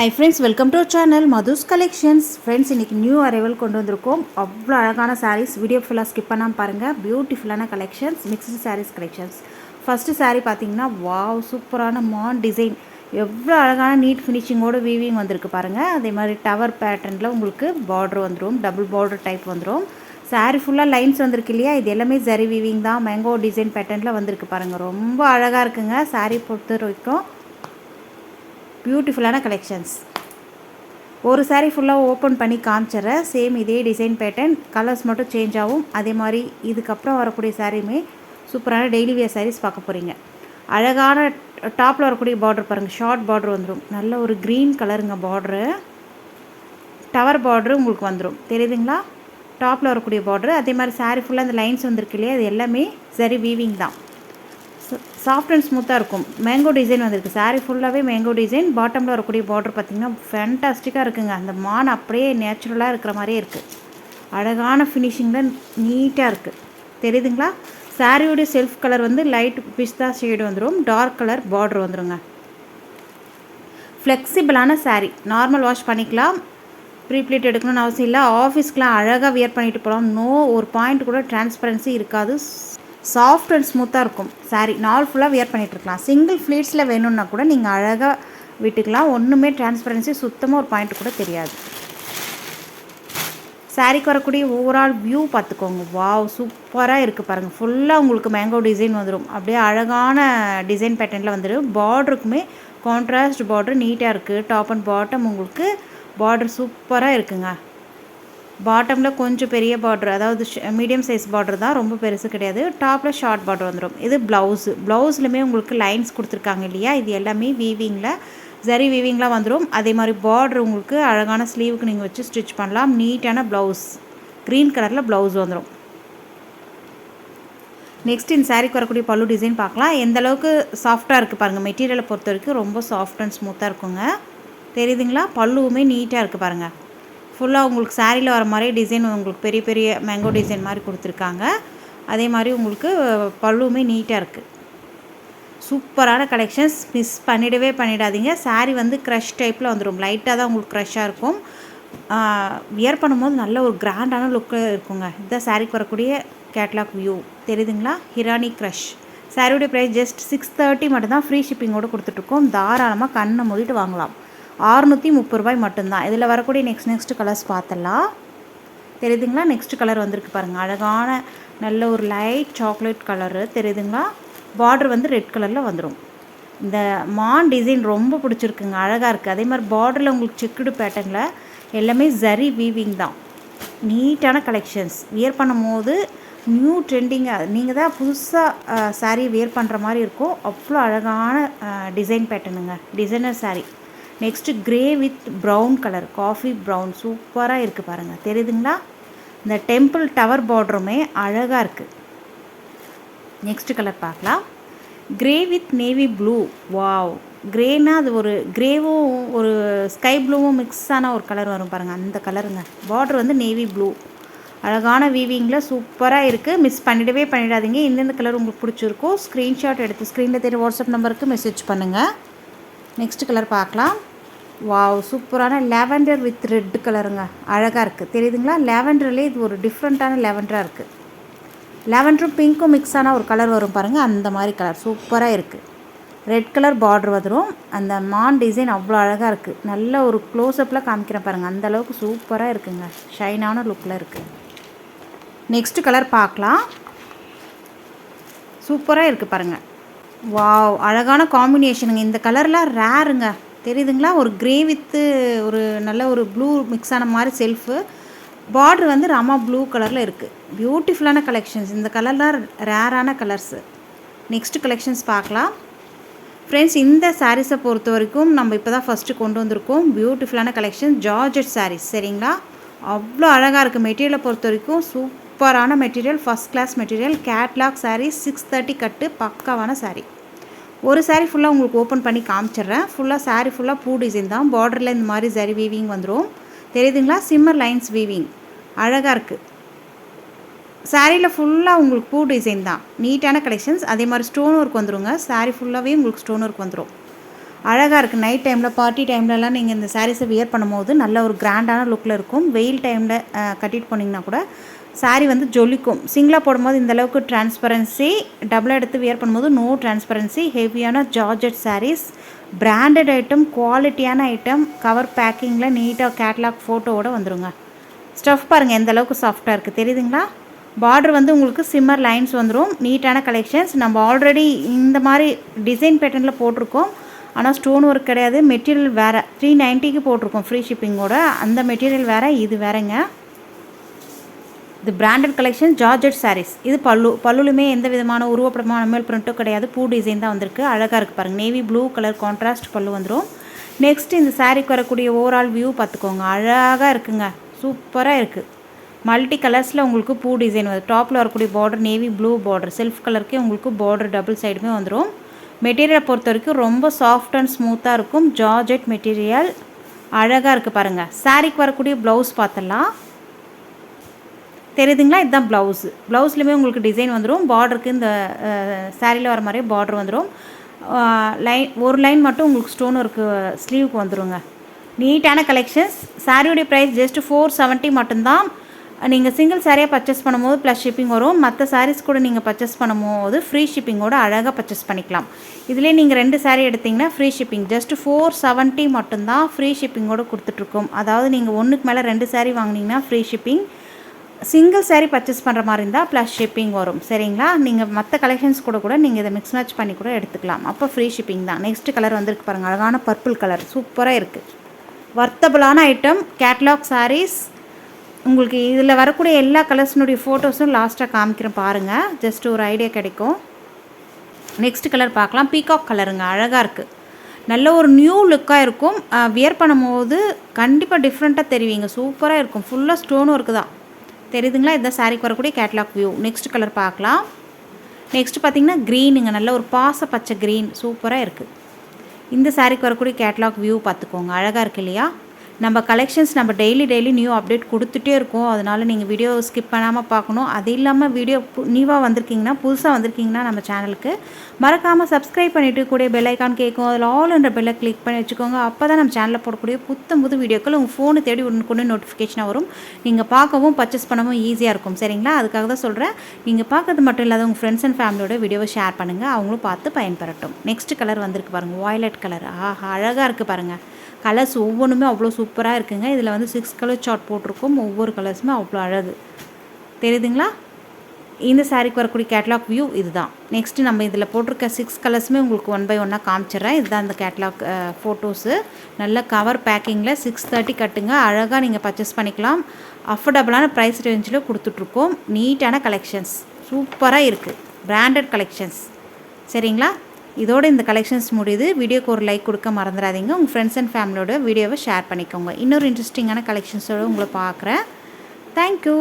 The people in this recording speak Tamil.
Hi friends, welcome to our channel Madhu's Collections. Friends, இன்னைக்கு நியூ அரைவல் கொண்டு வந்திருக்கோம். அவ்வளோ அழகான sarees வீடியோ ஃபுல்லாக ஸ்கிப் பண்ணாமல் பாருங்கள். பியூட்டிஃபுல்லான collections, mixed sarees collections. First saree பார்த்தீங்கன்னா வாவ் சூப்பரான மான் டிசைன், எவ்வளோ அழகான நீட் ஃபினிஷிங்கோட வீவிங் வந்திருக்கு பாருங்கள். அதே மாதிரி டவர் பேட்டர்னில் உங்களுக்கு பார்டர் வந்துடும், டபுள் பார்டர் டைப் வந்துடும். saree ஃபுல்லாக லைன்ஸ் வந்திருக்கு இல்லையா, இது எல்லாமே ஜரி வீவிங் தான், மேங்கோ டிசைன் பேட்டர்னில் வந்திருக்கு பாருங்கள். ரொம்ப அழகாக இருக்குங்க saree பொறுத்த வரைக்கும். பியூட்டிஃபுல்லான கலெக்ஷன்ஸ். ஒரு சாரீ ஃபுல்லாக ஓப்பன் பண்ணி காமிச்சிட்றேன். சேம் இதே டிசைன் பேட்டர்ன், கலர்ஸ் மட்டும் சேஞ்ச் ஆகும். அதே மாதிரி இதுக்கப்புறம் வரக்கூடிய சாரியுமே சூப்பரான டெய்லி வியர் சாரீஸ் பார்க்க போகிறீங்க. அழகான டாப்பில் வரக்கூடிய பார்டர் பாருங்கள், ஷார்ட் பார்டர் வந்துடும். நல்ல ஒரு க்ரீன் கலருங்க பார்டரு, டவர் பார்டரு உங்களுக்கு வந்துடும். தெரியுதுங்களா? டாப்பில் வரக்கூடிய பார்டரு. அதே மாதிரி சாரீ ஃபுல்லாக அந்த லைன்ஸ் வந்திருக்கு இல்லையா, அது எல்லாமே சரி வீவிங் தான். சாஃப்ட் அண்ட் ஸ்மூத்தாக இருக்கும். மேங்கோ டிசைன் வந்திருக்கு. சாரீ ஃபுல்லாகவே மேங்கோ டிசைன். பாட்டமில் வரக்கூடிய பார்டர் பார்த்திங்கன்னா ஃபேண்டாஸ்டிக்காக இருக்குங்க. அந்த மான் அப்படியே நேச்சுரலாக இருக்கிற மாதிரியே இருக்குது. அழகான ஃபினிஷிங்கில் நீட்டாக இருக்குது. தெரியுதுங்களா? சாரியோடைய செல்ஃப் கலர் வந்து லைட் பிஸ்தா ஷேடு வந்துடும், டார்க் கலர் பார்டர் வந்துடுங்க. ஃப்ளெக்சிபிளான சாரீ, நார்மல் வாஷ் பண்ணிக்கலாம், ப்ரீப்ளீட் எடுக்கணும்னு அவசியம் இல்லை. ஆஃபீஸ்க்கெலாம் அழகாக வியர் பண்ணிட்டு போகலாம். ஒரு பாயிண்ட் கூட டிரான்ஸ்பரன்சி இருக்காது. சாஃப்ட் அண்ட் ஸ்மூத்தாக இருக்கும் சாரீ. நாள் ஃபுல்லாக வியர் பண்ணிகிட்ருக்கலாம். சிங்கிள் ஃப்ளீட்ஸில் வேணும்னா கூட நீங்கள் அழகாக விட்டுக்கலாம். ஒன்றுமே டிரான்ஸ்பரன்சி சுத்தமாக ஒரு பாயிண்ட் கூட தெரியாது. சாரீக்கு வரக்கூடிய ஓவரால் வியூ பார்த்துக்கோங்க. வாவ் சூப்பராக இருக்குது பாருங்கள். ஃபுல்லாக உங்களுக்கு மேங்கோ டிசைன் வந்துடும். அப்படியே அழகான டிசைன் பேட்டர்னில் வந்துடும். பார்டருக்குமே கான்ட்ராஸ்ட் பார்டர் நீட்டாக இருக்குது. டாப் அண்ட் பாட்டம் உங்களுக்கு பார்டர் சூப்பராக இருக்குங்க. பாட்டமில் கொஞ்சம் பெரிய பார்டர், அதாவது மீடியம் சைஸ் பார்டர் தான், ரொம்ப பெருசு கிடையாது. டாப்பில் ஷார்ட் பார்டர் வந்துடும். இது ப்ளவுஸு. ப்ளவுஸ்லையுமே உங்களுக்கு லைன்ஸ் கொடுத்துருக்காங்க இல்லையா, இது எல்லாமே வீவிங்கில் ஜரி வீவிங்லாம் வந்துடும். அதே மாதிரி பார்டர் உங்களுக்கு அழகான ஸ்லீவுக்கு நீங்கள் வச்சு ஸ்டிச் பண்ணலாம். நீட்டான ப்ளவுஸ், க்ரீன் கலரில் ப்ளவுஸ் வந்துடும். நெக்ஸ்ட் இந்த சாரீக்கு வரக்கூடிய பல்லு டிசைன் பார்க்கலாம். எந்த அளவுக்கு சாஃப்டாக இருக்குது பாருங்கள். மெட்டீரியலை பொறுத்த வரைக்கும் ரொம்ப சாஃப்ட் அண்ட் ஸ்மூத்தாக இருக்குங்க. தெரியுதுங்களா? பல்லுவுமே நீட்டாக இருக்குது பாருங்கள். ஃபுல்லாக உங்களுக்கு சாரியில் வர மாதிரி டிசைன் உங்களுக்கு பெரிய பெரிய மேங்கோ டிசைன் மாதிரி கொடுத்துருக்காங்க. அதே மாதிரி உங்களுக்கு பல்லுவுமே நீட்டாக இருக்குது. சூப்பரான கலெக்ஷன்ஸ், மிஸ் பண்ணிடாதீங்க. சாரீ வந்து க்ரஷ் டைப்பில் வந்துடும். லைட்டாக தான் உங்களுக்கு க்ரஷ்ஷாக இருக்கும். வியர் பண்ணும்போது நல்ல ஒரு கிராண்டான லுக்கு இருக்குங்க. இதுதான் சாரீக்கு வரக்கூடிய கேட்லாக் வியூ. தெரியுதுங்களா? ஹிரானி க்ரஷ். சாரியோடைய ப்ரைஸ் ஜஸ்ட் 630 மட்டும்தான். ஃப்ரீ ஷிப்பிங்கோடு கொடுத்துட்ருக்கோம். தாராளமாக கண்ணை மூடிட்டு வாங்கலாம். 630 ரூபாய் மட்டும்தான். இதில் வரக்கூடிய நெக்ஸ்ட் கலர்ஸ் பார்த்துடலாம். தெரியுதுங்களா? நெக்ஸ்ட் கலர் வந்திருக்கு பாருங்கள். அழகான நல்ல ஒரு லைட் சாக்லேட் கலரு. தெரியுதுங்களா? பார்டர் வந்து ரெட் கலரில் வந்துடும். இந்த மான் டிசைன் ரொம்ப பிடிச்சிருக்குங்க, அழகாக இருக்குது. அதே மாதிரி பார்டரில் உங்களுக்கு செக்குடு பேட்டர்னில் எல்லாமே ஜரி வீவிங் தான். நீட்டான கலெக்ஷன்ஸ். வியர் பண்ணும் போது நியூ ட்ரெண்டிங்காக நீங்கள் தான் புதுசாக சாரீ வியர் பண்ணுற மாதிரி இருக்கும். அவ்வளோ அழகான டிசைன் பேட்டர்னுங்க, designer saree. Next grey with brown colour, coffee brown, சூப்பராக இருக்குது பாருங்கள். தெரியுதுங்களா? இந்த டெம்பிள் டவர் பார்டருமே அழகாக இருக்குது. நெக்ஸ்ட் கலர் பார்க்கலாம். Grey with navy blue. Wow, க்ரேனா அது ஒரு க்ரேவும் ஒரு ஸ்கை ப்ளூவும் மிக்ஸ் ஆன ஒரு கலர் வரும் பாருங்கள், அந்த கலருங்க. பார்டர் வந்து நேவி ப்ளூ. அழகான வீவிங்கில் சூப்பராக இருக்குது. மிஸ் பண்ணிடாதீங்க. எந்தெந்த கலர் உங்களுக்கு பிடிச்சிருக்கோ ஸ்க்ரீன்ஷாட் எடுத்து ஸ்க்ரீனில் தெரியும் வாட்ஸ்அப் நம்பருக்கு மெசேஜ் பண்ணுங்கள். நெக்ஸ்ட் கலர் பார்க்கலாம். வாவ் சூப்பரான லாவெண்டர் வித் ரெட் கலருங்க, அழகாக இருக்குது. தெரியுதுங்களா? லாவெண்டர்லேயே இது ஒரு டிஃப்ரெண்ட்டான லாவெண்டராக இருக்குது. லாவெண்டரும் பிங்க்கும் மிக்ஸ் ஆன ஒரு கலர் வரும் பாருங்கள், அந்த மாதிரி கலர் சூப்பராக இருக்குது. ரெட் கலர் பார்டர் வந்துடும். அந்த மான் டிசைன் அவ்வளோ அழகாக இருக்குது. நல்ல ஒரு க்ளோஸ்அப்பில் காமிக்கிறேன் பாருங்கள், அந்தளவுக்கு சூப்பராக இருக்குங்க. ஷைனான லுக்கில் இருக்குது. நெக்ஸ்ட் கலர் பார்க்கலாம். சூப்பராக இருக்குது பாருங்கள். வாவ், அழகான காம்பினேஷனுங்க. இந்த கலர்லாம் ரேருங்க. தெரியுதுங்களா? ஒரு க்ரே வித்து ஒரு நல்ல ஒரு ப்ளூ மிக்ஸ் ஆன மாதிரி செல்ஃபு. பார்டர் வந்து ராமா ப்ளூ கலரில் இருக்குது. பியூட்டிஃபுல்லான கலெக்ஷன்ஸ். இந்த கலர்லாம் ரேரான கலர்ஸு. நெக்ஸ்ட் கலெக்ஷன்ஸ் பார்க்கலாம். ஃப்ரெண்ட்ஸ், இந்த சாரீஸை பொறுத்த வரைக்கும் நம்ம இப்போ தான் ஃபஸ்ட்டு கொண்டு வந்திருக்கோம். பியூட்டிஃபுல்லான கலெக்ஷன், ஜார்ஜெட் சாரீஸ். சரிங்களா? அவ்வளோ அழகாக இருக்குது. மெட்டீரியலை பொறுத்த வரைக்கும் சூப்பரான material, first class material. Catalogue saris, 630 கட்டு, பக்காவான சாரீ. ஒரு சாரீ ஃபுல்லாக உங்களுக்கு ஓப்பன் பண்ணி காமிச்சிட்றேன். ஃபுல்லாக சாரீ ஃபுல்லாக பூ டிசைன் தான். பார்டரில் இந்த மாதிரி ஜரி வீவிங் வந்துடும். தெரியுதுங்களா? சிம்மர் லைன்ஸ் வீவிங் அழகாக இருக்குது. சாரியில் ஃபுல்லாக உங்களுக்கு பூ டிசைன் தான். நீட்டான கலெக்ஷன்ஸ். அதே மாதிரி ஸ்டோன் ஒர்க் வந்துடுங்க. சாரீ ஃபுல்லாகவே உங்களுக்கு ஸ்டோன் ஒர்க் வந்துடும். அழகாக இருக்குது. நைட் டைமில் பார்ட்டி டைம்லலாம் நீங்கள் இந்த சாரீஸை வியர் பண்ணும்போது நல்ல ஒரு கிராண்டான லுக்கில் இருக்கும். வெயில் டைமில் கட்டிட்டு போனீங்கன்னா கூட சாரீ வந்து ஜொலிக்கும். சிங்கிளாக போடும்போது இந்தளவுக்கு டிரான்ஸ்பரன்சி, டபுளாக எடுத்து வியர் பண்ணும்போது நோ டிரான்ஸ்பரன்சி. ஹெவியான ஜார்ஜெட் சாரீஸ், பிராண்டட் ஐட்டம், குவாலிட்டியான ஐட்டம், கவர் பேக்கிங்கில் நீட்டாக கேட்லாக் ஃபோட்டோவோடு வந்துடுங்க. ஸ்டஃப் பாருங்கள் எந்த அளவுக்கு சாஃப்டாக இருக்குது தெரியுதுங்களா. பார்டர் வந்து உங்களுக்கு சிம்மர் லைன்ஸ் வந்துடும். நீட்டான கலெக்ஷன்ஸ். நம்ம ஆல்ரெடி இந்த மாதிரி டிசைன் பேட்டர்னில் போட்டிருக்கோம். ஆனால் ஸ்டோன் ஒர்க் கிடையாது. மெட்டீரியல் வேறு. 390க்கு போட்டிருக்கோம் ஃப்ரீ ஷிப்பிங்கோட. அந்த மெட்டீரியல் வேறு, இது வேறுங்க. இது பிராண்டட் கலெக்ஷன், ஜார்ஜெட் சாரீஸ். இது பல்லுலுமே எந்த விதமான உருவப்படமான மேல் பிரிண்ட்டும் கிடையாது. பூ டிசைன் தான் வந்திருக்கு. அழகாக இருக்குது பாருங்கள். நேவி ப்ளூ கலர் கான்ட்ராஸ்ட் பல்லு வந்துடும். நெக்ஸ்ட் இந்த சாரீக்கு வரக்கூடிய ஓவரால் வியூ பார்த்துக்கோங்க. அழகாக இருக்குங்க. சூப்பராக இருக்குது. மல்டி கலர்ஸில் உங்களுக்கு பூ டிசைன் வருது. டாப்பில் வரக்கூடிய border navy blue border. Self கலருக்கே உங்களுக்கு பார்டர் டபுள் சைடுமே வந்துடும். மெட்டீரியலை பொறுத்த வரைக்கும் ரொம்ப சாஃப்ட் அண்ட் ஸ்மூத்தாக இருக்கும். Georgette material. அழகாக இருக்குது பாருங்கள். சாரீக்கு வரக்கூடிய ப்ளவுஸ் பார்த்துடலாம். தெரியுதுங்களா, இதுதான் ப்ளவுஸு. ப்ளவுஸ்லையுமே உங்களுக்கு டிசைன் வந்துடும். பார்டருக்கு இந்த சாரியில் வர மாதிரியே பார்டர் வந்துடும். ஒரு லைன் மட்டும் உங்களுக்கு ஸ்டோன் ஒர்க்கு ஸ்லீவுக்கு வந்துடுங்க. நீட்டான கலெக்ஷன்ஸ். சாரியுடைய ப்ரைஸ் ஜஸ்ட் 470 மட்டும்தான். நீங்கள் சிங்கிள் சாரியாக பர்ச்சேஸ் பண்ணும்போது ப்ளஸ் ஷிப்பிங் வரும். மற்ற சாரீஸ் கூட நீங்கள் பர்ச்சேஸ் பண்ணும்போது ஃப்ரீ ஷிப்பிங்கோடு அழகாக பர்ச்சேஸ் பண்ணிக்கலாம். இதிலே நீங்கள் 2 சாரீ எடுத்திங்கன்னா ஃப்ரீ ஷிப்பிங். ஜஸ்ட் 470 மட்டும்தான் ஃப்ரீ ஷிப்பிங்கோடு கொடுத்துட்ருக்கோம். அதாவது நீங்கள் ஒன்றுக்கு மேலே 2 சாரீ வாங்கினீங்கன்னா free shipping. Single sari purchase பண்ணுற மாதிரி இருந்தால் ப்ளஸ் ஷிப்பிங் வரும். சரிங்களா. நீங்கள் மற்ற கலெக்ஷன்ஸ் கூட நீங்கள் இதை மிக்ஸ் மேட்ச் பண்ணி கூட எடுத்துக்கலாம். அப்போ ஃப்ரீ ஷிப்பிங் தான். நெக்ஸ்ட் கலர் வந்துருக்கு பாருங்கள். அழகான பர்பிள் கலர். சூப்பராக இருக்குது. வர்த்தபிளான ஐட்டம். கேட்லாக் சாரீஸ். உங்களுக்கு இதில் வரக்கூடிய எல்லா கலர்ஸினுடைய ஃபோட்டோஸும் லாஸ்ட்டாக காமிக்கிறேன் பாருங்கள். ஜஸ்ட் ஒரு ஐடியா கிடைக்கும். நெக்ஸ்ட் கலர் பார்க்கலாம். பீகாக் கலருங்க. அழகாக இருக்குது. நல்ல ஒரு நியூ லுக்காக இருக்கும். வியர் பண்ணும்போது கண்டிப்பாக டிஃப்ரெண்ட்டாக தெரிவிங்க. சூப்பராக இருக்கும். ஃபுல்லாக ஸ்டோன் ஒர்க்கு தான். தெரியுதுங்களா. இதுதான் சாரீக்கு வரக்கூடிய கேட்லாக் வியூ. நெக்ஸ்ட் கலர் பார்க்கலாம். நெக்ஸ்ட் பார்த்திங்கன்னா க்ரீனுங்க. நல்ல ஒரு பாச பச்சை க்ரீன். சூப்பராக இருக்குது. இந்த சாரீக்கு வரக்கூடிய கேட்லாக் வியூ பார்த்துக்கோங்க. அழகாக இருக்குது இல்லையா. நம்ம கலெக்ஷன்ஸ் நம்ம டெய்லி நியூ அப்டேட் கொடுத்துட்டே இருக்கோம். அதனால் நீங்கள் வீடியோ ஸ்கிப் பண்ணாமல் பார்க்கணும். அது இல்லாமல் வீடியோ நியூவாக வந்திருக்கீங்கன்னா, புதுசாக வந்திருக்கீங்கன்னா நம்ம சேனலுக்கு மறக்காமல் சப்ஸ்கிரைப் பண்ணிவிட்டு கூடிய பெல் ஐக்கான் கேட்கும். அதில் ஆல் என்ற பெல்லை கிளிக் பண்ணி வச்சுக்கோங்க. அப்போ தான் நம்ம சேனலில் போடக்கூடிய புது வீடியோக்கள் உங்கள் ஃபோனு தேடி உடனுக்குடனே நோட்டிஃபிகேஷனாக வரும். நீங்கள் பார்க்கவும் பர்ச்சேஸ் பண்ணவும் ஈஸியாக இருக்கும். சரிங்களா. அதுக்காக தான் சொல்கிறேன். நீங்கள் பார்க்கறது மட்டும் இல்லாத உங்கள் ஃப்ரெண்ட்ஸ் அண்ட் ஃபேமிலியோட வீடியோவை ஷேர் பண்ணுங்கள். அவங்களும் பார்த்து பயன்பெறட்டும். நெக்ஸ்ட் கலர் வந்திருக்கு பாருங்கள். Violet colour. அழகாக இருக்குது பாருங்கள். கலர்ஸ் ஒவ்வொன்றுமே அவ்வளோ சூப்பராக இருக்குங்க. இதில் வந்து 6 கலர் சார்ட் போட்டிருக்கோம். ஒவ்வொரு கலர்ஸுமே அவ்வளோ அழகு. தெரியுதுங்களா. இந்த சாரீக்கு வரக்கூடிய கேட்லாக் வியூ இதுதான். நெக்ஸ்ட்டு நம்ம இதில் போட்டிருக்க 6 கலர்ஸுமே உங்களுக்கு 1 by 1 காமிச்சிட்றேன். இதுதான் இந்த கேட்லாக் ஃபோட்டோஸு. நல்ல கவர் பேக்கிங்கில் 630 கட்டுங்க. அழகாக நீங்கள் பர்ச்சேஸ் பண்ணிக்கலாம். அஃபோர்டபுளான ப்ரைஸ் ரேஞ்சில் கொடுத்துட்ருக்கோம். நீட்டான கலெக்ஷன்ஸ். சூப்பராக இருக்குது. Branded collections. சரிங்களா. இதோட இந்த கலெக்ஷன்ஸ் முடியுது. வீடியோக்கு ஒரு லைக் கொடுக்க மறந்துடாதீங்க. உங்கள் ஃப்ரெண்ட்ஸ் அண்ட் ஃபேமிலியோட வீடியோவை ஷேர் பண்ணிக்கோங்க. இன்னொரு இன்ட்ரெஸ்டிங்கான கலெக்ஷன்ஸோடு உங்களை பார்க்குறேன். தேங்க்யூ.